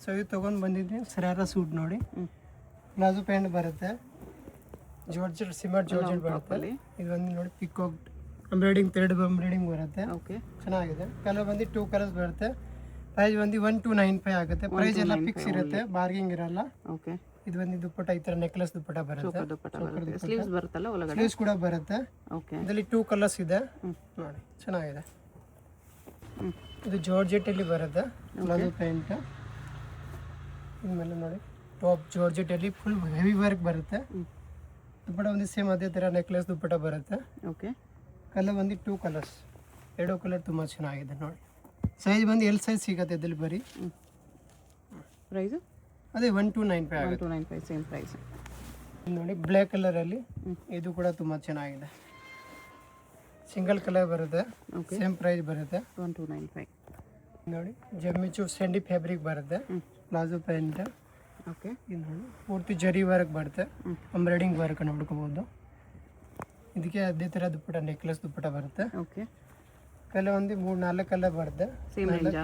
So ಇದು ತೊಗೊಂಡು ಬಂದಿದ್ದೀನಿ ಸರಾರ ಸೂಟ್ ನೋಡಿ. ಪ್ಲಾಜೋ ಪ್ಯಾಂಟ್ ಬರುತ್ತೆ, ಜಾರ್ಜೆಟ್ ಸಿಮೆಂಟ್ ಜಾರ್ಜೆಟ್ ಬರುತ್ತೆ. ಇದು ಒಂದು ನೋಡಿ ಪಿಕಾಕ್ ಎಂಬ್ರಾಯ್ಡಿಂಗ್, ಥ್ರೆಡ್ ಎಂಬ್ರಾಯ್ಡಿಂಗ್ ಬರುತ್ತೆ. ಓಕೆ, ಚೆನ್ನಾಗಿದೆ. ಕಲರ್ ಬಂದು 2 ಕಲರ್ಸ್ ಬರುತ್ತೆ. ಪ್ರೈಸ್ ಬಂದು 1295 ಆಗುತ್ತೆ. ಪ್ರೈಸ್ ಎಲ್ಲ ಫಿಕ್ಸ್ ಇರುತ್ತೆ, ಬಾರ್ಗಿಂಗ್ ಇರಲ್ಲ. ಓಕೆ, ಇದು ಒಂದು ದುಪ್ಪಟ್ಟ, ಈ ತರ ನೆಕ್ಲೆಸ್ ದುಪ್ಪಟ್ಟ ಬರುತ್ತೆ. ಸ್ಲೀವ್ಸ್ ಬರುತ್ತಲ್ಲ ಒಳಗಡೆ, ಸ್ಲೀವ್ಸ್ ಕೂಡ ಬರುತ್ತೆ. ಓಕೆ, ಇದರಲ್ಲಿ 2 ಕಲರ್ಸ್ ಇದೆ ನೋಡಿ, ಚೆನ್ನಾಗಿದೆ. ಇದು ಜಾರ್ಜೆಟ್ ಅಲ್ಲಿ ಬರುತ್ತೆ ಪ್ಲಾಜೋ ಪ್ಯಾಂಟ್. ಇನ್ಮೇಲೆ ನೋಡಿ ಟಾಪ್ ಜಾರ್ಜೆಟ್ ಅಲ್ಲಿ ಫುಲ್ ಹೆವಿ ವರ್ಕ್ ಬರುತ್ತೆ. ದುಪ್ಪಟ್ಟ ಒಂದು ಸೇಮ್ ಅದೇ ತರ ನೆಕ್ಲೆಸ್ ದುಪ್ಪಟ್ಟ ಬರುತ್ತೆ. ಓಕೆ, ಕಲರ್ ಬಂದು 2 ಕಲರ್ಸ್, 2 ಕಲರ್ ತುಂಬ ಚೆನ್ನಾಗಿದೆ ನೋಡಿ. ಸೈಜ್ ಬಂದು ಎಲ್ ಸೈಜ್ ಸಿಗುತ್ತೆ ಇದ್ರಲ್ಲಿ ಬರೀ. ಪ್ರೈಸ್ ಅದೇ 1295 ಆಗುತ್ತೆ. 1295 ಸೇಮ್ ಪ್ರೈಸ್. ನೋಡಿ ಬ್ಲ್ಯಾಕ್ ಕಲರಲ್ಲಿ ಇದು ಕೂಡ ತುಂಬ ಚೆನ್ನಾಗಿದೆ. ಸಿಂಗಲ್ ಕಲರ್ ಬರುತ್ತೆ, ಸೇಮ್ ಪ್ರೈಸ್ ಬರುತ್ತೆ 1295. ನೋಡಿ ಜಮ್ಮಿಚು ಸ್ಯಾಂಡಿ ಫ್ಯಾಬ್ರಿಕ್ ಬರುತ್ತೆ, ಪ್ಲಾಜೋ ಪ್ಯಾಂಟ್. ಓಕೆ, ಇದು ನೋಡಿ ಪೂರ್ತಿ ಜರಿ ವರ್ಕ್ ಬರುತ್ತೆ, ಎಂಬ್ರಾಯ್ಡಿಂಗ್ ವರ್ಕ್ ನೋಡ್ಕೋಬಹುದು. ಇದಕ್ಕೆ ಅದೇ ಥರ ದುಪ್ಪಟ್ಟ ನೆಕ್ಲೆಸ್ ದುಪ್ಪಟ್ಟ ಬರುತ್ತೆ. ಓಕೆ, ಕಲರ್ ಒಂದು 3-4 ಕಲರ್ ಬರುತ್ತೆ. ಸೇಮ್ ರೇಂಜಾ?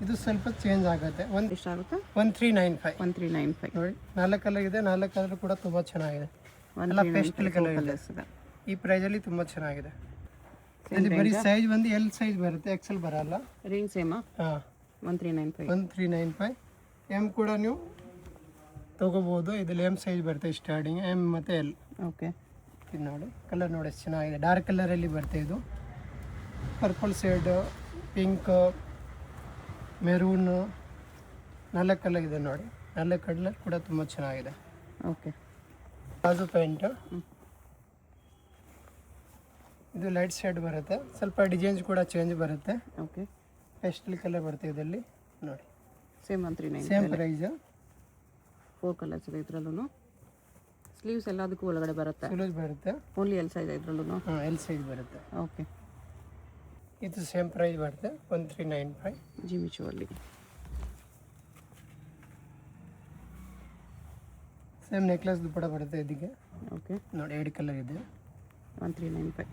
ಇದು ಸ್ವಲ್ಪ ಚೇಂಜ್ ಆಗುತ್ತೆ. ಎಷ್ಟಾಗುತ್ತೆ? 1395. 1395 ನೋಡಿ 4 ಕಲರ್ ಇದೆ, 4 ಕಲರ್ ಕೂಡ ತುಂಬ ಚೆನ್ನಾಗಿದೆ. ಎಲ್ಲ ಪೇಸ್ಟಲ್ ಕಲರ್ ಇದೆ. ಈ ಪ್ರೈಸಲ್ಲಿ ತುಂಬ ಚೆನ್ನಾಗಿದೆ. ಇಲ್ಲಿ ಬರೀ ಸೈಜ್ ಬಂದು ಎಲ್ ಸೈಜ್ ಬರುತ್ತೆ, ಎಕ್ಸೆಲ್ ಬರಲ್ಲ. ರೇಂಜ್ ಸೇಮಾ? ಹಾಂ, 1395. 1395. ಎಮ್ ಕೂಡ ನೀವು ತೊಗೋಬೋದು. ಇದರಲ್ಲಿ ಎಮ್ ಸೈಜ್ ಬರುತ್ತೆ ಸ್ಟಾರ್ಟಿಂಗ್, ಎಮ್ ಮತ್ತು ಎಲ್. ಓಕೆ, ಇದು ನೋಡಿ ಕಲರ್ ನೋಡಿ ಎಷ್ಟು ಚೆನ್ನಾಗಿದೆ. ಡಾರ್ಕ್ ಕಲರಲ್ಲಿ ಬರುತ್ತೆ. ಇದು purple shade, pink, maroon, 4 colour ಇದೆ ನೋಡಿ. 4 ಕಲರ್ ಕೂಡ ತುಂಬ ಚೆನ್ನಾಗಿದೆ. Okay, palazzo pant. ಇದು ಲೈಟ್ ಶೇಡ್ ಬರುತ್ತೆ, ಸ್ವಲ್ಪ ಡಿಸೈನ್ಸ್ ಕೂಡ ಚೇಂಜ್ ಬರುತ್ತೆ. ಓಕೆ, ಪೇಸ್ಟಲ್ ಕಲರ್ ಬರುತ್ತೆ ಇದರಲ್ಲಿ ನೋಡಿ. ಸೇಮ್ 1395. Same price. 4 ಕಲರ್ಸ್ ಇದೆ ಇದರಲ್ಲೂ. ಸ್ಲೀವ್ಸ್ ಎಲ್ಲದಕ್ಕೂ ಒಳಗಡೆ ಬರುತ್ತೆ, ಸ್ಲೀವ್ಸ್ ಬರುತ್ತೆ. ಓನ್ಲಿ ಎಲ್ ಸೈಜ್ ಇದರಲ್ಲೂ? ಹಾಂ, ಎಲ್ ಸೈಜ್ ಬರುತ್ತೆ. ಓಕೆ, ಇದು ಸೇಮ್ ಪ್ರೈಸ್ ಬರುತ್ತೆ 1395. ಜಿಮಿಚು ಅಲ್ಲಿ ಸೇಮ್ ನೆಕ್ಲೆಸ್ ದುಪ್ಪಟ್ಟ ಬರುತ್ತೆ ಇದಕ್ಕೆ. ಓಕೆ, ನೋಡಿ 2 ಕಲರ್ ಇದೆ. 1395.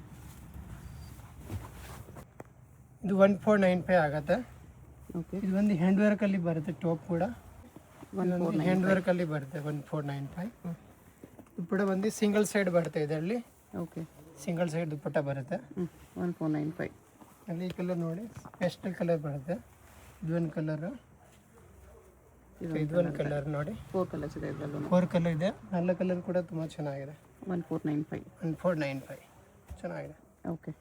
ಇದು 1495 ಆಗುತ್ತೆ. ಓಕೆ, ಇದು ಒಂದು ಹ್ಯಾಂಡ್ ವರ್ಕಲ್ಲಿ ಬರುತ್ತೆ, ಟಾಪ್ ಕೂಡ ಹ್ಯಾಂಡ್ ವರ್ಕಲ್ಲಿ ಬರುತ್ತೆ 1495. ದುಪ್ಪಟ್ಟ ಬಂದು ಸಿಂಗಲ್ ಸೈಡ್ ಬರುತ್ತೆ ಇದರಲ್ಲಿ. ಓಕೆ, ಸಿಂಗಲ್ ಸೈಡ್ ದುಪ್ಪಟ್ಟ ಬರುತ್ತೆ. 1495. ಅಲ್ಲಿ ಈ ಕಲರ್ ನೋಡಿ ಪೇಸ್ಟಲ್ ಕಲರ್ ಬರುತ್ತೆ. ಇದೊಂದು ಕಲರ್, ಇದೊಂದು ಕಲರ್ ನೋಡಿ. 4 ಕಲರ್ಸ್ ಇದೆ ಇದರಲ್ಲೂ. 4 ಕಲರ್ ಇದೆ. 4 ಕಲರ್ ಕೂಡ ತುಂಬ ಚೆನ್ನಾಗಿದೆ. 1495. 1495 ಚೆನ್ನಾಗಿದೆ. ಓಕೆ,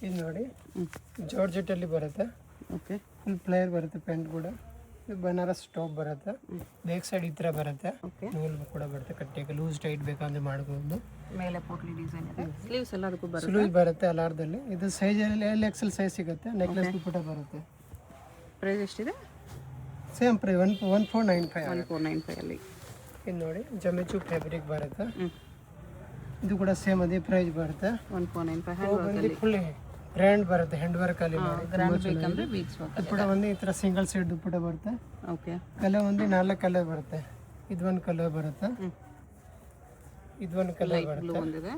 ಇದು ನೋಡಿ ಜಾರ್ಜೆಟಲ್ಲಿ ಬರುತ್ತೆ. ಓಕೆ, ಫುಲ್ ಪ್ಲೇಯರ್ ಬರುತ್ತೆ ಪ್ಯಾಂಟ್ ಕೂಡ. ಇದು ಬನಾರಸ್ ಟಾಪ್ ಬರುತ್ತೆ. ಬ್ಯಾಕ್ ಸೈಡ್ ಈ ಥರ ಬರುತ್ತೆ. ಓಕೆ, ನೂಲ್ ಕೂಡ ಬರುತ್ತೆ ಕಟ್ಟಿಗೆ. ಲೂಸ್ ಟೈಟ್ ಬೇಕಂದ್ರೆ ಮಾಡ್ಬೋದು. ಮೇಲೆ ಪೋಟ್ಲಿ ಡಿಸೈನ್ ಇದೆ. ಸ್ಲೀವ್ಸ್ ಎಲ್ಲದಕ್ಕೂ ಬರುತ್ತೆ. ಸ್ಲೀವ್ಸ್ ಬರುತ್ತೆ ಅಲಾರ್ದಲ್ಲಿ. ಇದು ಸೈಜಲ್ಲಿ ಎಲ್ ಎಕ್ಸೆಲ್ ಸೈಜ್ ಸಿಗುತ್ತೆ. ನೆಕ್ಲೆಸ್ ದುಪ್ಪಟ್ಟ ಬರುತ್ತೆ. ಪ್ರೈಸ್ ಎಷ್ಟಿದೆ? Same price 1495. 1495 ಅಲ್ಲಿ. ಇದು ನೋಡಿ ಜಮಿಚು ಫ್ಯಾಬ್ರಿಕ್ ಬರುತ್ತೆ. ಇದು ಕೂಡ ಸೇಮ್ ಅದೇ ಪ್ರೈಸ್ ಬರುತ್ತೆ. 1495 ಹ್ಯಾಂಡ್ ವರ್ಕ್ ಅಲ್ಲಿ. ಫುಲ್ ಗ್ರ್ಯಾಂಡ್ ಬರುತ್ತೆ ಹ್ಯಾಂಡ್ ವರ್ಕ್ ಅಲ್ಲಿ ನೋಡಿ. ಗ್ರ್ಯಾಂಡ್ ಬೇಕಂದ್ರೆ ಬೀಡ್ಸ್ ವರ್ಕ್. ದುಪ್ಪಟ್ಟ ಒಂದು ಈ ಥರ ಸಿಂಗಲ್ ಸೈಡ್ ದುಪ್ಪಟ್ಟ ಬರುತ್ತೆ. ಓಕೆ, ಕಲರ್ ಒಂದು 4 ಕಲರ್ ಬರುತ್ತೆ. ಇದೊಂದು ಕಲರ್ ಬರುತ್ತೆ, ಇದೊಂದು ಕಲರ್ ಬ್ಲೂ ಬರುತ್ತೆ. ಒಂದಿದೆ,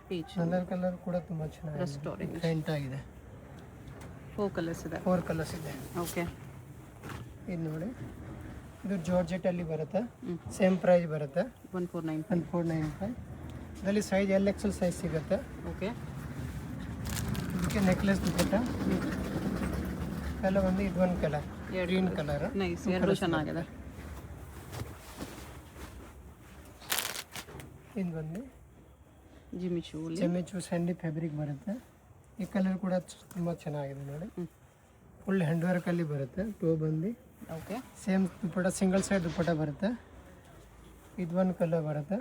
ಪೀಚ್. 4 ಕಲರ್ ಕೂಡ ತುಂಬ ಚೆನ್ನಾಗಿದೆ, ಫ್ಯಾಂಟ್ ಆಗಿದೆ. 4 ಕಲರ್ಸ್ ಇದೆ. 4 ಕಲರ್ಸ್ ಇದೆ. ಓಕೆ, ಇದು ನೋಡಿ ಇದು ಜಾರ್ಜೆಟಲ್ಲಿ ಬರುತ್ತೆ. ಸೇಮ್ ಪ್ರೈಸ್ ಬರುತ್ತೆ 1495. 1495. ಇದರಲ್ಲಿ ಸೈಜ್ ಎಲ್ ಎಕ್ಸೆಲ್ ಸೈಜ್ ಸಿಗುತ್ತೆ. ಓಕೆ, ಇದಕ್ಕೆ ನೆಕ್ಲೆಸ್ ದುಪ್ಪಟ್ಟ. ಕಲರ್ ಒಂದು ಇದೊಂದು ಕಲರ್, ಗ್ರೀನ್ ಕಲರ್. ನೈಸ್, ಎರಡು ಚೆನ್ನಾಗಿದೆ. ಇದು ಬಂದು ಜಿಮಿಚು ಸ್ಯಾಂಡಿ ಫ್ಯಾಬ್ರಿಕ್ ಬರುತ್ತೆ. ಈ ಕಲರ್ ಕೂಡ ತುಂಬ ಚೆನ್ನಾಗಿದೆ ನೋಡಿ. ಫುಲ್ ಹ್ಯಾಂಡ್ ವರ್ಕಲ್ಲಿ ಬರುತ್ತೆ. ಟೋ ಬಂದು ಓಕೆ, ಸೇಮ್ ದುಪ್ಪಟ್ಟ, ಸಿಂಗಲ್ ಸೈಡ್ ದುಪ್ಪಟ್ಟ ಬರುತ್ತೆ. ಇದೊಂದು ಕಲರ್ ಬರುತ್ತೆ.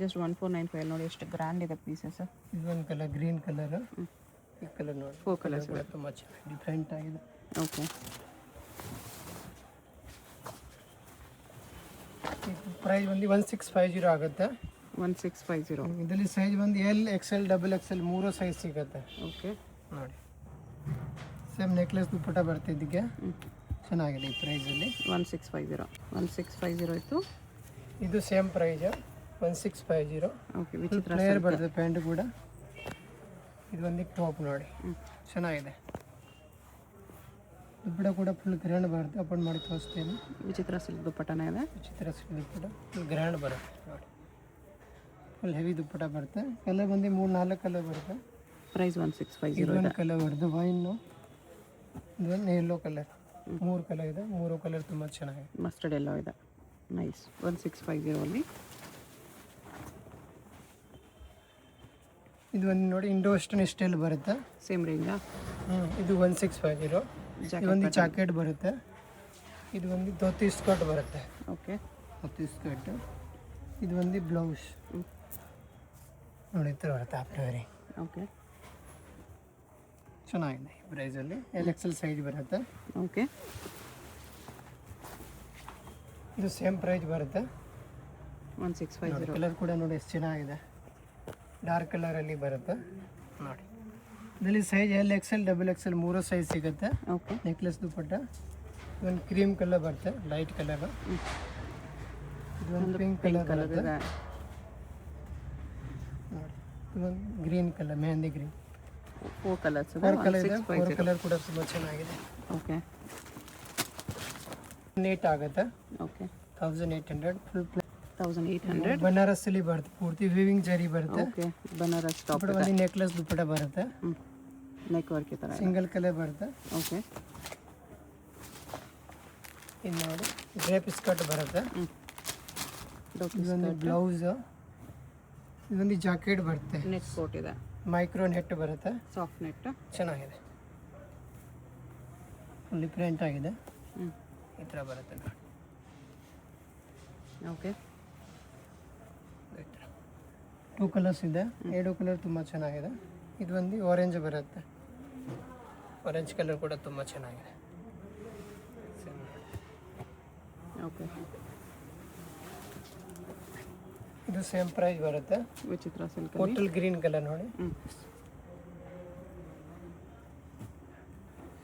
ಜಸ್ಟ್ 1495 ನೋಡಿ ಎಷ್ಟು ಗ್ರ್ಯಾಂಡ್ ಇದೆ ಪೀಸಸ್. ಇದೊಂದು ಕಲರ್ ಗ್ರೀನ್ ಕಲರ್. ಈ ಕಲರ್ ನೋಡಿ 4 ಕಲರ್ಸ್ ಕೂಡ ತುಂಬ ಚೆನ್ನಾಗಿ ಡಿಫ್ರೆಂಟ್ ಆಗಿದೆ. ಓಕೆ, ಪ್ರೈಸ್ ಬಂದು 1650 ಆಗುತ್ತೆ. 1650. ಇದರಲ್ಲಿ ಸೈಜ್ ಬಂದು L XL double XL 3 size ಸಿಗುತ್ತೆ. ಓಕೆ, ನೋಡಿ ಸೇಮ್ ನೆಕ್ಲೆಸ್ ದುಪ್ಪಟ್ಟ ಬರುತ್ತೆ ಇದಕ್ಕೆ. ಚೆನ್ನಾಗಿದೆ ಈ ಪ್ರೈಸಲ್ಲಿ. 1650 ಇತ್ತು. ಇದು ಸೇಮ್ ಪ್ರೈಸ್ 1650. ಓಕೆ, ವಿಚಿತ್ರ ಪ್ಲೇಯರ್ ಬರುತ್ತೆ ಪ್ಯಾಂಟ್ ಕೂಡ. ಇದು ಒಂದು ಟಾಪ್ ನೋಡಿ ಚೆನ್ನಾಗಿದೆ. ದುಪ್ಪಟ ಕೂಡ ಫುಲ್ ಗ್ರ್ಯಾಂಡ್ ಬರುತ್ತೆ. ಓಪನ್ ಮಾಡಿ ತೋರಿಸ್ತೀನಿ. ವಿಚಿತ್ರ ಸಿಲ್ಕ್ ದುಪ್ಪಟ್ಟನೇ ಇದೆ. ವಿಚಿತ್ರ ಸಿಲ್ಕ್ ದುಪ್ಪಟ ಫುಲ್ ಗ್ರ್ಯಾಂಡ್ ಬರುತ್ತೆ ನೋಡಿ. ಫುಲ್ ಹೆವಿ ದುಪ್ಪಟ ಬರುತ್ತೆ. ಕಲರ್ ಬಂದು 3-4 ಕಲರ್ ಬರುತ್ತೆ. ಪ್ರೈಸ್ 1650 ಇದೊಂದು ಇದೆ. ಕಲರ್ ಬರುತ್ತೆ ವೈನು, ಇದೊಂದು ಯೆಲ್ಲೋ ಕಲರ್. 3 ಕಲರ್ ಇದೆ. 3 ಕಲರ್ ತುಂಬ ಚೆನ್ನಾಗಿದೆ. ಮಸ್ಟರ್ಡ್ ಎಲ್ಲೋ ಇದೆ. ನೈಸ್. 1650 ಅಲ್ಲಿ. ಇದು ಒಂದು ನೋಡಿ ಇಂಡೋ ವೆಸ್ಟರ್ನ್ ಸ್ಟೈಲ್ ಬರುತ್ತೆ. ಸೇಮ್ ರೇಂಜಾ? ಇದು 1650. ಇದು ಒಂದು ಜಾಕೆಟ್ ಬರುತ್ತೆ. ಇದು ಒಂದು ಧೋತಿ ಸ್ಕರ್ಟ್ ಬರುತ್ತೆ. ಓಕೆ. ಧೋತಿ ಸ್ಕರ್ಟ್. ಇದು ಒಂದು ಬ್ಲೌಸ್ ನೋಡಿ ಈ ಥರ ಬರುತ್ತೆ ಆಫ್ಟರ್ ವೇರಿಂಗ್. ಓಕೆ. ಚೆನ್ನಾಗಿದೆ ಈ ಪ್ರೈಸಲ್ಲಿ. LXL ಸೈಜ್ ಬರುತ್ತೆ. ಓಕೆ. ಇದು ಸೇಮ್ ಪ್ರೈಸ್ ಬರುತ್ತೆ. 1650. ಕಲರ್ ಕೂಡ ನೋಡಿ ಎಷ್ಟು ಚೆನ್ನಾಗಿದೆ. ಡಾರ್ಕ್ ಕಲರಲ್ಲಿ ಬರುತ್ತೆ ನೋಡಿ. ಇದರಲ್ಲಿ ಸೈಜ್ LXL, XXL 3 ಸೈಜ್ ಸಿಗುತ್ತೆ. ಓಕೆ. ನೆಕ್ಲೆಸ್ ದುಪ್ಪಟ್ಟ. ಇದೊಂದು ಕ್ರೀಮ್ ಕಲರ್ ಬರುತ್ತೆ, ಲೈಟ್ ಕಲರ್. ಇದೊಂದು ಪಿಂಕ್ ಕಲರ್ ಬರುತ್ತೆ ನೋಡಿ. ಇದೊಂದು green colour, mehndi green. 4 colours ಇದೆ. 4 ಕಲರ್ ಇದೆ. 4 ಕಲರ್ ಕೂಡ ತುಂಬ ಚೆನ್ನಾಗಿದೆ. ಓಕೆ. ನೀಟ್ ಆಗುತ್ತೆ. ಓಕೆ. 1800 ಫುಲ್ 1800. ಬನಾರಸ್ಸಲ್ಲಿ ಬರುತ್ತೆ. ಪೂರ್ತಿ ವಿವಿಂಗ್ ಜರಿ ಬರುತ್ತೆ. ಓಕೆ. ಬನಾರಸ್ ಟಾಪ್. ಒಂದು ನೆಕ್ಲೆಸ್ ದುಪ್ಪಟ್ಟ ಬರುತ್ತೆ. ನೆಕ್ ವರ್ಕ್ ಈ ಥರ. ಸಿಂಗಲ್ ಕಲರ್ ಬರುತ್ತೆ. ಓಕೆ. ಇದು ನೋಡಿ ಡ್ರೇಪ್ ಸ್ಕರ್ಟ್ ಬರುತ್ತೆ. ಇದೊಂದು ಬ್ಲೌಸ್. ಇದೊಂದು ಜಾಕೆಟ್ ಬರುತ್ತೆ. ನೆಟ್ ಕೋಟ್ ಇದೆ. ಮೈಕ್ರೋ ನೆಟ್ ಬರುತ್ತೆ. Soft net. ಚೆನ್ನಾಗಿದೆ. ಫುಲ್ಲಿ ಪ್ರಿಂಟ್ ಆಗಿದೆ. ಈ ಥರ ಬರುತ್ತೆ ನೋಡಿ. ಓಕೆ. 2 ಕಲರ್ಸ್ ಇದೆ. 2 ಕಲರ್ ತುಂಬ ಚೆನ್ನಾಗಿದೆ. ಇದು ಒಂದು ಆರೆಂಜ್ ಬರುತ್ತೆ. ಆರೆಂಜ್ ಕಲರ್ ಕೂಡ ತುಂಬ ಚೆನ್ನಾಗಿದೆ. ಓಕೆ. ಇದು ಸೇಮ್ ಪ್ರೈಸ್ ಬರುತ್ತೆ. ವಿಚಿತ್ರ ಸಿಲ್ಕ್. ಟೋಟಲ್ ಗ್ರೀನ್ ಕಲರ್ ನೋಡಿ.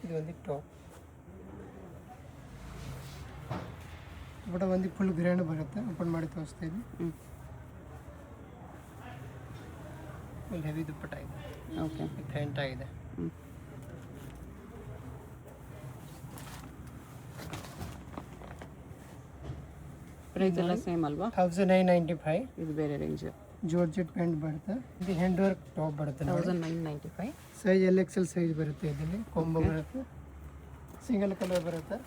ಇದು ಒಂದು ಟಾಪ್. ದುಪ್ಪಟ್ಟ ಒಂದು ಫುಲ್ ಗ್ರ್ಯಾಂಡ್ ಬರುತ್ತೆ. ಓಪನ್ ಮಾಡಿ ತೋರಿಸ್ತಾ ಇದ್ದೀನಿ. ಫುಲ್ ಹೆವಿ ದುಪ್ಪಟ್ಟ ಇದೆ. ಓಕೆ. ಪ್ರಿಂಟ್ ಆಗಿದೆ. ಪ್ರೈಸ್ ಎಲ್ಲ ಸೇಮ್ ಅಲ್ವಾ? 1995. ಇದು ಬೇರೆ ರೇಂಜ್. ಜಾರ್ಜೆಟ್ ಪ್ಯಾಂಟ್ ಬರುತ್ತೆ. ಇದು ಹ್ಯಾಂಡ್ ವರ್ಕ್ ಟಾಪ್ ಬರುತ್ತೆ. 1995. ಸೈಜ್ LXL ಸೈಜ್ ಬರುತ್ತೆ. ಇದರಲ್ಲಿ ಕೊಂಬೋ ಬರುತ್ತೆ. ಸಿಂಗಲ್ ಕಲರ್ ಬರುತ್ತೆ.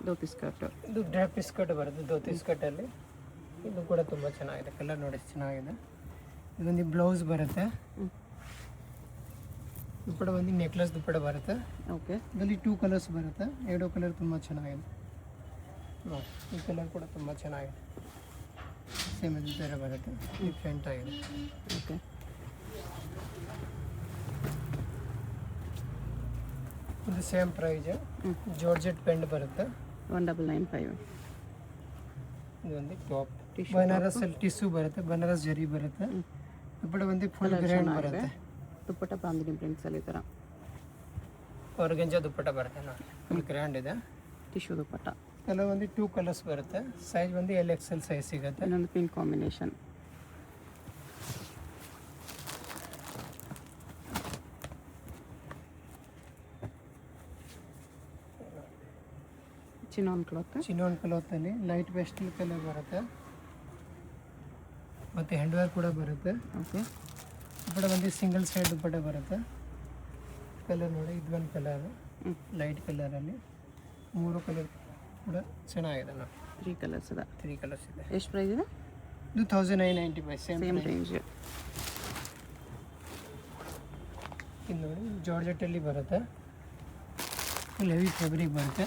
ಧೋತಿ ಸ್ಕರ್ಟ್. ಇದು ಡ್ರಾಪ್ ಸ್ಕರ್ಟ್ ಬರುತ್ತೆ ಧೋತಿ ಸ್ಕರ್ಟಲ್ಲಿ. ಇದು ಕೂಡ ತುಂಬ ಚೆನ್ನಾಗಿದೆ. ಕಲರ್ ನೋಡಿ ಎಷ್ಟು ಚೆನ್ನಾಗಿದೆ. ಇದೊಂದು ಬ್ಲೌಸ್ ಬರುತ್ತೆ. ದುಪ್ಪಟ ಒಂದು ನೆಕ್ಲೆಸ್ ದುಪ್ಪಟ ಬರುತ್ತೆ. ಓಕೆ. ಇದರಲ್ಲಿ 2 ಕಲರ್ಸ್ ಬರುತ್ತೆ. 2 ಕಲರ್ ತುಂಬ ಚೆನ್ನಾಗಿದೆ ನೋಡಿ. ಈ ಕಲರ್ ಕೂಡ ತುಂಬ ಚೆನ್ನಾಗಿದೆ. ಸೇಮ್ ಇದು ಥರ ಬರುತ್ತೆ. ಡಿಫ್ರೆಂಟ್ ಆಗಿದೆ. ಓಕೆ. ಇದು ಸೇಮ್ ಪ್ರೈಸ್. ಜಾರ್ಜೆಟ್ ಪೆಂಡ್ ಬರುತ್ತೆ. 1995. ಇದೊಂದು ಟಾಪ್. ಬನಾರಸ್ಸಲ್ಲಿ ಟಿಶ್ಯೂ ಬರುತ್ತೆ. ಬನಾರಸ್ ಜರಿ ಬರುತ್ತೆ. ದುಪ್ಪಟ ಒಂದು ಫುಲ್ ಗ್ರ್ಯಾಂಡ್ ಬರುತ್ತೆ. ದುಪ್ಪಟ್ಟ ಬಾಂದಿನಿ ಪ್ರಿಂಟ್ಸ್ ಅಲ್ಲಿ ಈ ಥರ ಆರ್ಗೆಂಜಾ ದುಪ್ಪಟ ಬರುತ್ತೆ ನೋಡಿ. ಫುಲ್ ಗ್ರ್ಯಾಂಡ್ ಇದೆ. ಟಿಶ್ಯೂ ದುಪ್ಪಟ್ಟ. ಕಲರ್ ಒಂದು 2 ಕಲರ್ಸ್ ಬರುತ್ತೆ. ಸೈಜ್ ಒಂದು LXL ಸೈಜ್ ಸಿಗುತ್ತೆ. ಇನ್ನೊಂದು pink combination. Chinon cloth. Chinon ಕ್ಲಾತಲ್ಲಿ ಲೈಟ್ ಪೇಸ್ಟಲ್ ಕಲರ್ ಬರುತ್ತೆ. ಮತ್ತು ಹ್ಯಾಂಡ್ ವರ್ಕ್ ಕೂಡ ಬರುತ್ತೆ. ಓಕೆ. ದುಪ್ಪಟ ಒಂದು ಸಿಂಗಲ್ ಸೈಡ್ ದುಪ್ಪಟ ಬರುತ್ತೆ. ಕಲರ್ ನೋಡಿ ಇದು ಒಂದು ಕಲರ್ ಲೈಟ್ ಕಲರಲ್ಲಿ. 3 ಕಲರ್ ಕೂಡ ಚೆನ್ನಾಗಿದೆ ನೋಡಿ. 3 ಕಲರ್ಸ್ ಇದೆ. 3 ಕಲರ್ಸ್ ಇದೆ. ಎಷ್ಟು ಪ್ರೈಸ್ ಇದೆ? ಇದು 1995 ಸೇಮ್ ರೇಂಜ್. ಇದು ನೋಡಿ ಜಾರ್ಜೆಟಲ್ಲಿ ಬರುತ್ತೆ. ಫುಲ್ ಹೆವಿ ಫ್ಯಾಬ್ರಿಕ್ ಬರುತ್ತೆ.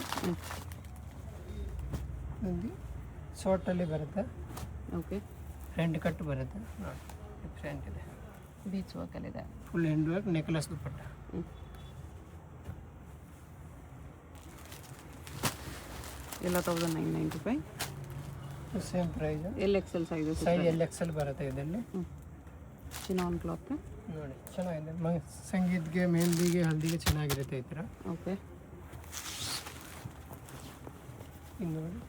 ಒಂದು ಶಾರ್ಟಲ್ಲಿ ಬರುತ್ತೆ. ಓಕೆ. ಹ್ಯಾಂಡ್ ಕಟ್ ಬರುತ್ತೆ ನೋಡಿ. ಡಿಫ್ರೆಂಟ್ ಇದೆ. ಬೀಚ್ ವರ್ಕಲ್ಲಿದೆ. Full hand work necklace dupatta. ಎಲ್ಲ 1995. Same price. LXL size. Size LXL ಬರುತ್ತೆ ಇದರಲ್ಲಿ. ಚಿನಾನ್ ಕ್ಲಾತ್ ನೋಡಿ ಚೆನ್ನಾಗಿದೆ. ಸಂಗೀತ್ಗೆ, ಮೆಹಂದಿಗೆ, ಹಲ್ದಿಗೆ ಚೆನ್ನಾಗಿರುತ್ತೆ ಈ ಥರ. ಓಕೆ. ಇದು ನೋಡಿ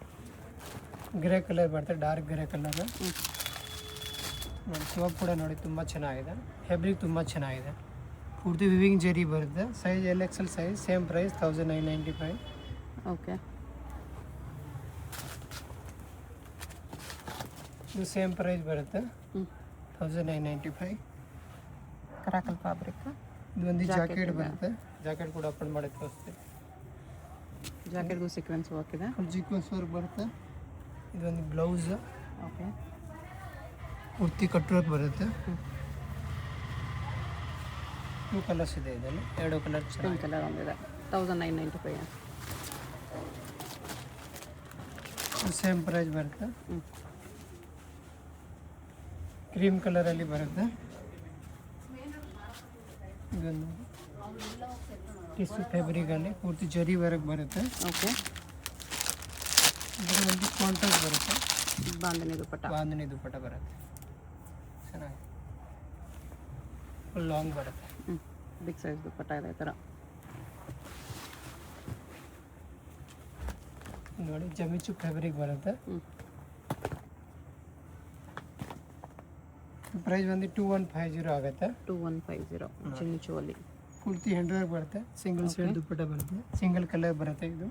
ಗ್ರೇ ಕಲರ್ ಬರುತ್ತೆ. Dark grey colour. ನೋಡಿ ಸೋಪ್ ಕೂಡ ನೋಡಿ ತುಂಬ ಚೆನ್ನಾಗಿದೆ. ಫ್ಯಾಬ್ರಿಕ್ ತುಂಬ ಚೆನ್ನಾಗಿದೆ. ಪೂರ್ತಿ ವಿವಿಂಗ್ ಜರಿ ಬರುತ್ತೆ. Size LXL size, same price 1995. Okay. ಇದು ಸೇಮ್ ಪ್ರೈಸ್ ಬರುತ್ತೆ 1995. ಕರಾಕಲ್ ಫ್ಯಾಬ್ರಿಕ್. ಇದು ಒಂದು ಜಾಕೆಟ್ ಬರುತ್ತೆ. ಜಾಕೆಟ್ ಕೂಡ ಓಪನ್ ಮಾಡಿ ತೋರಿಸ್ತೀವಿ. ಜಾಕೆಟ್ಗೂ ಸೀಕ್ವೆನ್ಸ್ ವರ್ಕ್ ಇದೆ. ಸೀಕ್ವೆನ್ಸ್ ವರ್ಕ್ ಬರುತ್ತೆ. ಇದು ಒಂದು ಬ್ಲೌಸ್. ಓಕೆ. ಪೂರ್ತಿ ಕಟ್ ವರ್ಕ್ ಬರುತ್ತೆ. 2 ಕಲರ್ಸ್ ಇದೆ ಇದರಲ್ಲಿ. 2 ಕಲರ್ ಪಿಂಕ್ ಚೆನ್ನಾಗಿದೆ. ಕಲರ್ ಒಂದಿದೆ 1995. ಸೇಮ್ ಪ್ರೈಸ್ ಬರುತ್ತೆ. ಹ್ಞೂ. ಕ್ರೀಮ್ ಕಲರಲ್ಲಿ ಬರುತ್ತೆ. ಇದೊಂದು ಟಿಶ್ಯೂ ಫ್ಯಾಬ್ರಿಕಲ್ಲಿ ಪೂರ್ತಿ ಜರಿ ವರ್ಕ್ ಬರುತ್ತೆ. ಓಕೆ. ಇದರ ಒಂದು ಕಾಂಟ್ರಾಸ್ಟ್ ಬರುತ್ತೆ. ಬಾಂಧನಿ ದುಪ್ಪಟ್ಟ. ಬಾಂಧನಿ ದುಪ್ಪಟ್ಟ ಬರುತ್ತೆ. ಚೆನ್ನಾಗಿ ಫುಲ್ ಲಾಂಗ್ ಬರುತ್ತೆ. ಬಿಗ್ ಸೈಜ್ ದುಪ್ಪಟ್ಟ ಇದೆ ಈ ಥರ. ನೋಡಿ ಜಮಿಚು ಫ್ಯಾಬ್ರಿಕ್ ಬರುತ್ತೆ. ಪ್ರೈಸ್ ಬಂದು 2150 ಆಗುತ್ತೆ. 2150 ಜಿಮಿಚು ಅಲ್ಲಿ. ಪೂರ್ತಿ ಹ್ಯಾಂಡ್ ವರ್ಕ್ ಬರುತ್ತೆ. ಸಿಂಗಲ್ ಸೈಡ್ ದುಪ್ಪಟ್ಟ ಬರುತ್ತೆ. ಸಿಂಗಲ್ ಕಲರ್ ಬರುತ್ತೆ ಇದು.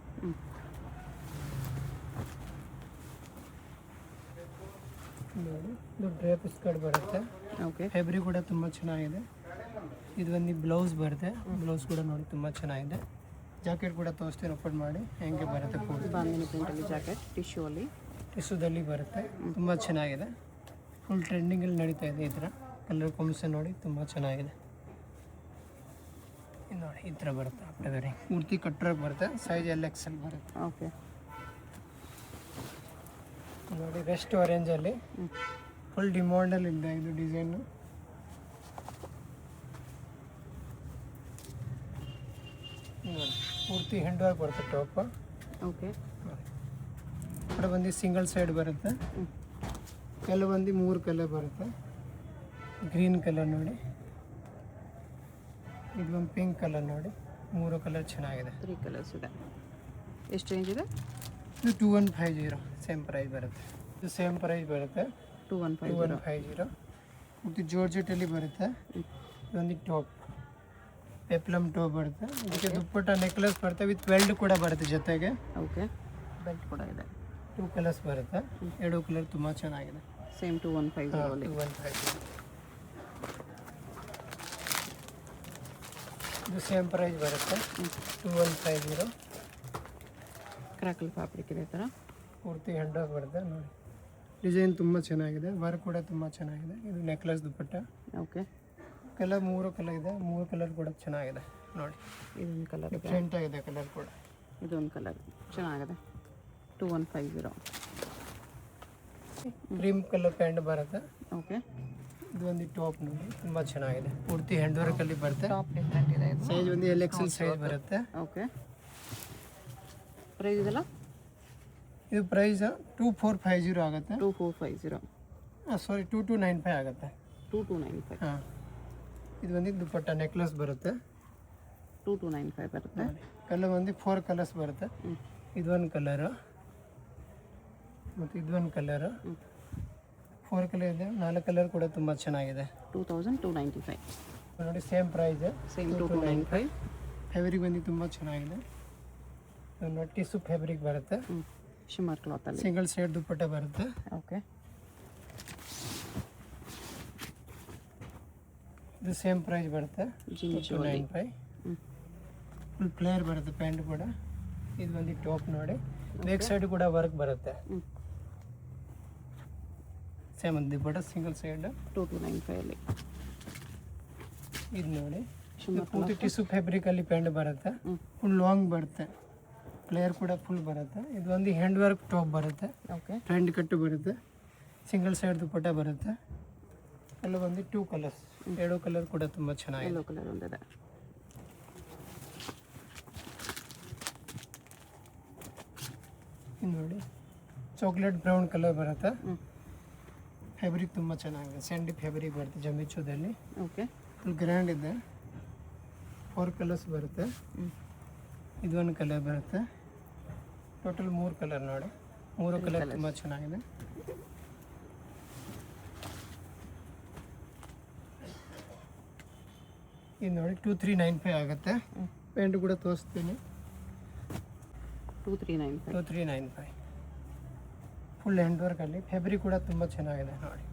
ನೋಡಿ ಇದು ಡ್ರೇಪ್ ಸ್ಕರ್ಟ್ ಬರುತ್ತೆ. ಓಕೆ. ಫ್ಯಾಬ್ರಿಕ್ ಕೂಡ ತುಂಬ ಚೆನ್ನಾಗಿದೆ. ಇದು ಒಂದು ಬ್ಲೌಸ್ ಬರುತ್ತೆ. ಬ್ಲೌಸ್ ಕೂಡ ನೋಡಿ ತುಂಬ ಚೆನ್ನಾಗಿದೆ. ಜಾಕೆಟ್ ಕೂಡ ತೋರಿಸ್ತೀನಿ ಓಪನ್ ಮಾಡಿ ಹೆಂಗೆ ಬರುತ್ತೆ. ಪೂರ್ತಿ ಬಾಂಧನಿ ಪ್ರಿಂಟಲ್ಲಿ ಜಾಕೆಟ್ ಟಿಶ್ಯೂ ಅಲ್ಲಿ. ಟಿಶ್ಯೂದಲ್ಲಿ ಬರುತ್ತೆ. ತುಂಬ ಚೆನ್ನಾಗಿದೆ. ಫುಲ್ ಟ್ರೆಂಡಿಂಗಲ್ಲಿ ನಡೀತಾ ಇದೆ. ಈ ಥರ ಕಲರ್ ಕಾಂಬಿನೇಷನ್ ನೋಡಿ ತುಂಬ ಚೆನ್ನಾಗಿದೆ. ಇದು ನೋಡಿ ಈ ಥರ ಬರುತ್ತೆ. ಆಫ್ಟರ್ ಪೂರ್ತಿ ಕಟ್ಟೋಕೆ ಬರುತ್ತೆ. ಸೈಜ್ LXL ಬರುತ್ತೆ. ಓಕೆ. ನೋಡಿ ರೆಸ್ಟ್ ಆರೆಂಜಲ್ಲಿ ಫುಲ್ ಡಿಮಾಂಡಲ್ಲಿ ಇದೆ ಇದು ಡಿಸೈನು. ನೋಡಿ ಪೂರ್ತಿ ಹ್ಯಾಂಡ್ ವರ್ಕ್ ಬರುತ್ತೆ ಟಾಪ್. ಓಕೆ. ఇక్కడ ಬಂದು ಸಿಂಗಲ್ ಸೈಡ್ ಬರುತ್ತೆ. ಕೆಲವೊಂದು 3 ಕಲರ್ ಬರುತ್ತೆ. ಗ್ರೀನ್ ಕಲರ್ ನೋಡಿ, ಇದು ಒಂದು ಪಿಂಕ್ ಕಲರ್ ನೋಡಿ. 3 ಕಲರ್ ಚೆನ್ನಾಗಿದೆ. 3 ಕಲರ್ಸ್ ಇದೆ. ಎಷ್ಟು ರೇಂಜ್ ಇದೆ? ಇದು 2150 ಸೇಮ್ ಪ್ರೈಸ್ ಬರುತ್ತೆ. ಇದು ಸೇಮ್ ಪ್ರೈಸ್ ಬರುತ್ತೆ 2150. ಇದು ಜಾರ್ಜೆಟಲ್ಲಿ ಬರುತ್ತೆ. ಇದೊಂದು ಟಾಪ್ ಪೆಪ್ಲಮ್ ಟಾಪ್ ಬರುತ್ತೆ. ಇದಕ್ಕೆ ದುಪ್ಪಟ್ಟ ನೆಕ್ಲೆಸ್ ಬರುತ್ತೆ ವಿತ್ ಬೆಲ್ಟ್ ಕೂಡ ಬರುತ್ತೆ ಜೊತೆಗೆ. ಓಕೆ. ಬೆಲ್ಟ್ ಕೂಡ ಇದೆ. 2 ಕಲರ್ಸ್ ಬರುತ್ತೆ. 2 ಕಲರ್ ತುಂಬ ಚೆನ್ನಾಗಿದೆ. ಸೇಮ್ 2150 ಅಲ್ಲಿ. 2150. ಇದು ಸೇಮ್ ಪ್ರೈಸ್ ಬರುತ್ತೆ 2150. ಕ್ರಾಕಲ್ ಫ್ಯಾಬ್ರಿಕ್ ಇದೆ ಈ ಥರ. ಪೂರ್ತಿ ಹ್ಯಾಂಡ್ ವರ್ಕ್ ಬರುತ್ತೆ. ನೋಡಿ ಡಿಸೈನ್ ತುಂಬ ಚೆನ್ನಾಗಿದೆ. ವರ್ಕ್ ಕೂಡ ತುಂಬ ಚೆನ್ನಾಗಿದೆ. ಇದು ನೆಕ್ಲೆಸ್ ದುಪ್ಪಟ್ಟ. ಓಕೆ. ಕಲರ್ 3 ಕಲರ್ ಇದೆ. 3 ಕಲರ್ ಕೂಡ ಚೆನ್ನಾಗಿದೆ. ನೋಡಿ ಇದೊಂದು ಕಲರ್ ಇದೆ. ಡಿಫ್ರೆಂಟ್ ಆಗಿದೆ ಕಲರ್ ಕೂಡ. ಇದೊಂದು ಕಲರ್ ಚೆನ್ನಾಗಿದೆ 2150. ಕ್ರೀಮ್ ಕಲರ್ ಪ್ಯಾಂಟ್ ಬರುತ್ತೆ. ಓಕೆ. ಇದು ಒಂದು ಟಾಪ್ ನೋಡಿ ತುಂಬ ಚೆನ್ನಾಗಿದೆ. ಪೂರ್ತಿ ಹ್ಯಾಂಡ್ ವರ್ಕಲ್ಲಿ ಬರುತ್ತೆ. ಟಾಪ್ ಡಿಫ್ರೆಂಟ್ ಇದೆ ಇದು. ಸೈಜ್ ಒಂದು LXL ಸೈಜ್ ಬರುತ್ತೆ. ಓಕೆ. ಪ್ರೈಸ್ ಇದೆಲ್ಲ ಇದು ಪ್ರೈಸ್ 2450 ಆಗುತ್ತೆ. 2450. ಸಾರಿ 2295 ಆಗುತ್ತೆ. 2295. ಹಾಂ. ಇದು ಒಂದು ದುಪ್ಪಟ್ಟ ನೆಕ್ಲೆಸ್ ಬರುತ್ತೆ. 2295 ಬರುತ್ತೆ. ಕಲರ್ ಒಂದು 4 ಕಲರ್ಸ್ ಬರುತ್ತೆ. ಇದೊಂದು ಕಲರು ಮತ್ತು ಇದೊಂದು ಕಲರು. 4 ಕಲರ್ ಇದೆ. 4 ಕಲರ್ ಕೂಡ ತುಂಬ ಚೆನ್ನಾಗಿದೆ. 2295. ನೋಡಿ ಸೇಮ್ ಪ್ರೈಸ್. ಸೇಮ್ 2295. ಫ್ಯಾಬ್ರಿಕ್ ಬಂದು ತುಂಬ ಚೆನ್ನಾಗಿದೆ. ಟಿಶ್ಯೂ ಫ್ಯಾಬ್ರಿಕ್ ಬರುತ್ತೆ. ಶಿಮ್ಮರ್ ಕ್ಲಾತ್ ಅಲ್ಲಿ. ಸಿಂಗಲ್ ಸೈಡ್ ದುಪ್ಪಟ್ಟ ಬರುತ್ತೆ. ಓಕೆ. ಇದು ಸೇಮ್ ಪ್ರೈಸ್ ಬರುತ್ತೆ 2295. ಫುಲ್ ಪ್ಲೇಯರ್ ಬರುತ್ತೆ ಪ್ಯಾಂಟ್ ಕೂಡ. ಇದು ಒಂದು ಟಾಪ್ ನೋಡಿ. ಬ್ಯಾಕ್ ಸೈಡ್ ಕೂಡ ವರ್ಕ್ ಬರುತ್ತೆ. ಸೇಮ್ ಒಂದು ದುಪ್ಪಟ್ಟ ಸಿಂಗಲ್ ಸೈಡ್ 2295 ಅಲ್ಲಿ. ಇದು ನೋಡಿ ಇದು ಪೂರ್ತಿ ಟಿಶ್ಯೂ ಫ್ಯಾಬ್ರಿಕಲ್ಲಿ ಪ್ಯಾಂಟ್ ಬರುತ್ತೆ. ಫುಲ್ ಲಾಂಗ್ ಬರುತ್ತೆ. ಪ್ಲೇಯರ್ ಕೂಡ ಫುಲ್ ಬರುತ್ತೆ. ಇದು ಒಂದು ಹ್ಯಾಂಡ್ ವರ್ಕ್ ಟಾಪ್ ಬರುತ್ತೆ. ಓಕೆ. ಫ್ರಂಟ್ ಕಟ್ಟು ಬರುತ್ತೆ. ಸಿಂಗಲ್ ಸೈಡ್ ದುಪ್ಪಟ್ಟ ಬರುತ್ತೆ. ಎಲ್ಲ ಒಂದು 2 ಕಲರ್ಸ್. 2 ಕಲರ್ ಕೂಡ ತುಂಬ ಚೆನ್ನಾಗಿದೆ. ಯೆಲ್ಲೋ ಕಲರ್ ಒಂದಿದೆ. ಇದು ನೋಡಿ ಚಾಕ್ಲೇಟ್ ಬ್ರೌನ್ ಕಲರ್ ಬರುತ್ತೆ. ಫ್ಯಾಬ್ರಿಕ್ ತುಂಬ ಚೆನ್ನಾಗಿದೆ. ಸ್ಯಾಂಡಿ ಫ್ಯಾಬ್ರಿಕ್ ಬರುತ್ತೆ ಜಮಿಚೂದಲ್ಲಿ. ಓಕೆ. ಫುಲ್ ಗ್ರ್ಯಾಂಡ್ ಇದೆ. 4 ಕಲರ್ಸ್ ಬರುತ್ತೆ. ಇದೊಂದು ಕಲರ್ ಬರುತ್ತೆ. ಟೋಟಲ್ 3 ಕಲರ್ ನೋಡಿ. 3 ಕಲರ್ ತುಂಬ ಚೆನ್ನಾಗಿದೆ. ಇದು ನೋಡಿ 2395 ಆಗುತ್ತೆ. ಪ್ಯಾಂಟ್ ಕೂಡ ತೋರಿಸ್ತೀನಿ. 2395. 2395 ಫುಲ್ ಹ್ಯಾಂಡ್ ವರ್ಕಲ್ಲಿ. ಫ್ಯಾಬ್ರಿಕ್ ಕೂಡ ತುಂಬ ಚೆನ್ನಾಗಿದೆ ನೋಡಿ.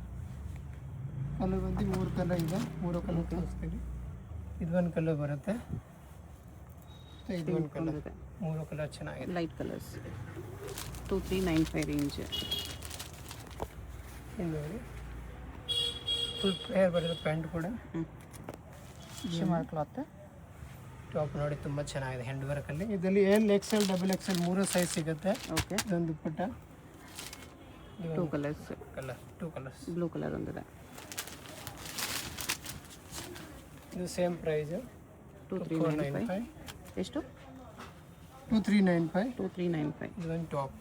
ಕಲರ್ ಬಂದು 3 ಕಲರ್ ಇದೆ. 3 ಕಲರ್ ತೋರಿಸ್ತೀನಿ. ಇದು ಒಂದು ಕಲರ್ ಬರುತ್ತೆ, ಮತ್ತು ಇದು ಒಂದು ಕಲರ್. 3 ಕಲರ್ ಚೆನ್ನಾಗಿದೆ. Light colours. 2395 ರೇಂಜ್. ಇದು ನೋಡಿ ಫುಲ್ ಫ್ಲೇರ್ ಬರುತ್ತೆ. ಪ್ಯಾಂಟ್ ಕೂಡ ಶಿಮರ್ ಕ್ಲಾತ್. ಟಾಪ್ ನೋಡಿ ತುಂಬ ಚೆನ್ನಾಗಿದೆ ಹ್ಯಾಂಡ್ ವರ್ಕಲ್ಲಿ. ಇದರಲ್ಲಿ ಎಲ್ XL XXL 3 ಸೈಜ್ ಸಿಗುತ್ತೆ. ಓಕೆ. ಇದೊಂದು ದುಪ್ಪಟ್ಟ. 2 ಕಲರ್ಸ್. 2 ಕಲರ್ಸ್. ಬ್ಲೂ ಕಲರ್ ಒಂದಿದೆ. ಇದು ಸೇಮ್ ಪ್ರೈಸ್ 2395. ಎಷ್ಟು? 2395. 2395. ಇದೊಂದು ಟಾಪ್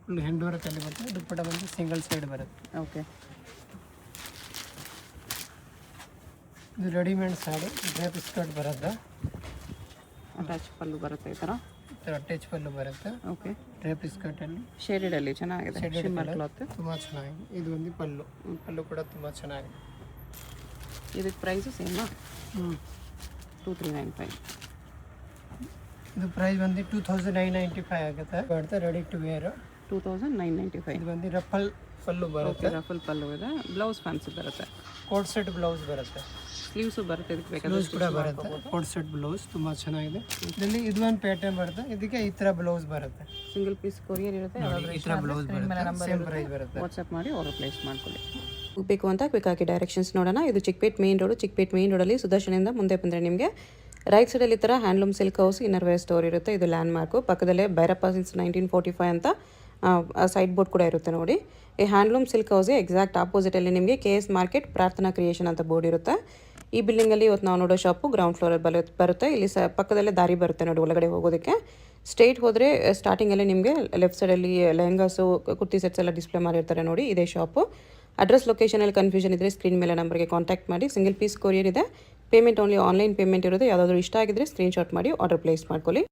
ಫುಲ್ ಹ್ಯಾಂಡ್ ವರ್ಕಲ್ಲಿ ಬರುತ್ತೆ. ದುಪ್ಪಟ್ಟ ಬಂದು ಸಿಂಗಲ್ ಸೈಡ್ ಬರುತ್ತೆ. ಓಕೆ. ಇದು ರೆಡಿಮೇಡ್ ಸಾಡಿ ಡ್ರೇಪ್ ಸ್ಕರ್ಟ್ ಬರುತ್ತೆ. ಅಟ್ಯಾಚ್ ಪಲ್ಲು ಬರುತ್ತೆ ಈ ಥರ. ಅಟ್ಯಾಚ್ ಪಲ್ಲು ಬರುತ್ತೆ. ಓಕೆ. ಡ್ರೇಪ್ ಸ್ಕರ್ಟಲ್ಲಿ ಶೇಡೆಡಲ್ಲಿ ಚೆನ್ನಾಗಿದೆ. Shimmer cloth. ತುಂಬ ಚೆನ್ನಾಗಿದೆ. ಇದು ಒಂದು ಪಲ್ಲು. ಪಲ್ಲು ಕೂಡ ತುಂಬ ಚೆನ್ನಾಗಿದೆ. ಇದಕ್ಕೆ ಪ್ರೈಸು ಸೇಮಾ? 2395. ಇದು ಪ್ರೈಸ್ ಬಂದು 2995 ಆಗುತ್ತೆ. ಬರುತ್ತೆ ರೆಡಿ ಟು ವೇರ್. 2995. ಇದು ಬಂದು ರಫಲ್ ಪಲ್ಲು ಬರುತ್ತೆ. ರಫಲ್ ಪಲ್ಲು ಇದೆ. ಬ್ಲೌಸ್ ಫ್ಯಾನ್ಸಿ ಬರುತ್ತೆ. ಕೋಟ್ ಸೆಟ್ ಬ್ಲೌಸ್ ಬರುತ್ತೆ. ಸ್ಲೀವ್ಸು ಬರುತ್ತೆ. ಇದಕ್ಕೆ ಬ್ಲೌಸ್ ಬೇಕಾದ್ರೆ ಕೂಡ ಬರುತ್ತೆ. ಕೋಟ್ ಸೆಟ್ ಬ್ಲೌಸ್ ತುಂಬ ಚೆನ್ನಾಗಿದೆ. ಇದರಲ್ಲಿ ಇದು ಒಂದು ಪ್ಯಾಟರ್ನ್ ಬರುತ್ತೆ. ಇದಕ್ಕೆ ಈ ಥರ ಬ್ಲೌಸ್ ಬರುತ್ತೆ. ಸಿಂಗಲ್ ಪೀಸ್ ಕೊರಿಯರ್ ಇರುತ್ತೆ. ಈ ಥರ ಬ್ಲೌಸ್ ಬರುತ್ತೆ. ಸೇಮ್ ಪ್ರೈಸ್ ಬರುತ್ತೆ. ವಾಟ್ಸಪ್ ಮಾಡಿ ಆರ್ಡರ್ ಪ್ಲೇಸ್ ಮಾಡ್ಕೊಳ್ಳಿ. ಬೇಕು ಅಂತ ಕ್ವಿಕ್ಕಾಗಿ ಡೈರೆಕ್ಷನ್ಸ್ ನೋಡೋಣ. ಇದು Chickpet main road. Chickpet main ರೋಡಲ್ಲಿ ಸುದರ್ಶನಿಂದ ಮುಂದೆ ಬಂದರೆ ನಿಮಗೆ ರೈಟ್ ಸೈಡಲ್ಲಿ ಈ ಥರ handloom silk house inner wear store ಇರುತ್ತೆ. ಇದು ಲ್ಯಾಂಡ್ ಮಾರ್ಕು. ಪಕ್ಕದಲ್ಲೇ ಭೈರಪ್ಪ ಸಿನ್ಸ್ 1945 ಅಂತ ಸೈಡ್ ಬೋರ್ಡ್ ಕೂಡ ಇರುತ್ತೆ ನೋಡಿ. ಈ ಹ್ಯಾಂಡ್ಲೂಮ್ ಸಿಲ್ಕ್ ಹೌಸ್ಗೆ ಎಕ್ಸಾಕ್ಟ್ ಆಪೋಸಿಟಲ್ಲಿ ನಿಮಗೆ KS ಮಾರ್ಕೆಟ್ ಪ್ರಾರ್ಥನಾ ಕ್ರಿಯೇಷನ್ ಅಂತ ಬೋರ್ಡ್ ಇರುತ್ತೆ. ಈ ಬಿಲ್ಡಿಂಗಲ್ಲಿ ಇವತ್ತು ನಾವು ನೋಡೋ ಶಾಪು ಗ್ರೌಂಡ್ ಫ್ಲೋರಲ್ಲಿ ಬರುತ್ತೆ. ಇಲ್ಲಿ ಪಕ್ಕದಲ್ಲೇ ದಾರಿ ಬರುತ್ತೆ ನೋಡಿ ಒಳಗಡೆ ಹೋಗೋದಕ್ಕೆ. ಸ್ಟ್ರೇಟ್ ಹೋದರೆ ಸ್ಟಾರ್ಟಿಂಗಲ್ಲಿ ನಿಮಗೆ ಲೆಫ್ಟ್ ಸೈಡಲ್ಲಿ ಲೆಹಂಗಾಸು ಕುರ್ತಿ ಸೆಟ್ಸ್ ಎಲ್ಲ ಡಿಸ್ಪ್ಲೇ ಮಾಡಿರ್ತಾರೆ ನೋಡಿ. ಇದೇ ಶಾಪು. ಅಡ್ರೆಸ್ ಲೊಕೇಶನಲ್ಲಿ ಕನ್ಫ್ಯೂಷನ್ ಇದ್ದರೆ ಸ್ಕ್ರೀನ್ ಮೇಲೆ ನಂಬರ್ಗೆ ಕಾಂಟ್ಯಾಕ್ಟ್ ಮಾಡಿ. ಸಿಂಗಲ್ ಪೀಸ್ ಕೊರಿಯರ್ ಇದೆ. ಪೇಮೆಂಟ್ ಓನ್ಲಿ ಆನ್ಲೈನ್ ಪೇಮೆಂಟ್ ಇರುತ್ತೆ. ಯಾವುದಾದ್ರೂ ಇಷ್ಟ ಆಗಿದ್ರೆ ಸ್ಕ್ರೀನ್ಶಾಟ್ ಮಾಡಿ ಆರ್ಡರ್ ಪ್ಲೇಸ್ ಮಾಡ್ಕೊಳ್ಳಿ.